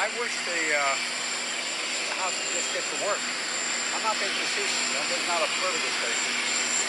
I wish the House would just get to work. I'm not being facetious. This is not a political statement.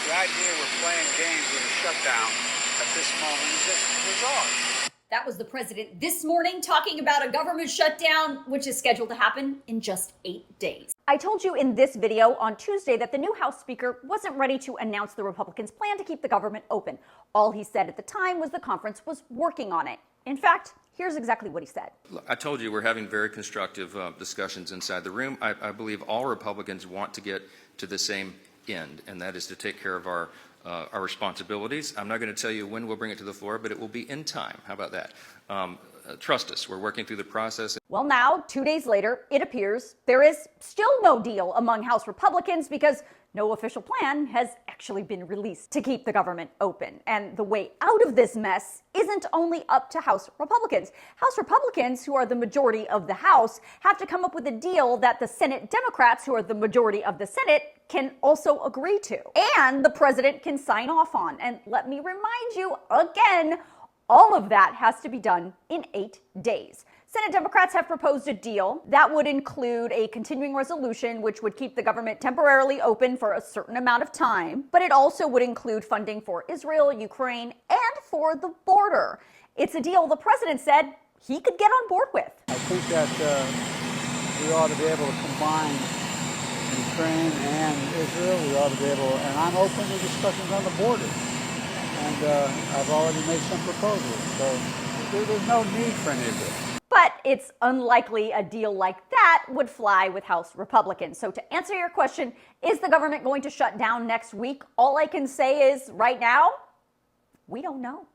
The idea we're playing games with a shutdown at this moment is just bizarre. That was the president this morning talking about a government shutdown, which is scheduled to happen in just 8 days. I told you in this video on Tuesday that the new House Speaker wasn't ready to announce the Republicans' plan to keep the government open. All he said at the time was the conference was working on it. In fact, here's exactly what he said. I told you we're having very constructive discussions inside the room. I believe all Republicans want to get to the same end, and that is to take care of our responsibilities. I'm not going to tell you when we'll bring it to the floor, but it will be in time. How about that? Trust us, we're working through the process. Well, now, 2 days later, it appears there is still no deal among House Republicans because no official plan has actually been released to keep the government open. And the way out of this mess isn't only up to House Republicans. House Republicans, who are the majority of the House, have to come up with a deal that the Senate Democrats, who are the majority of the Senate, can also agree to. And the president can sign off on. And let me remind you again, all of that has to be done in 8 days. Senate Democrats have proposed a deal that would include a continuing resolution which would keep the government temporarily open for a certain amount of time, but it also would include funding for Israel, Ukraine, and for the border. It's a deal the president said he could get on board with. I think that we ought to be able to combine Ukraine and Israel. We ought to be able, and I'm open to discussions on the border. And I've already made some proposals, so there's no need for any of this. But it's unlikely a deal like that would fly with House Republicans. So to answer your question, is the government going to shut down next week? All I can say is right now, we don't know.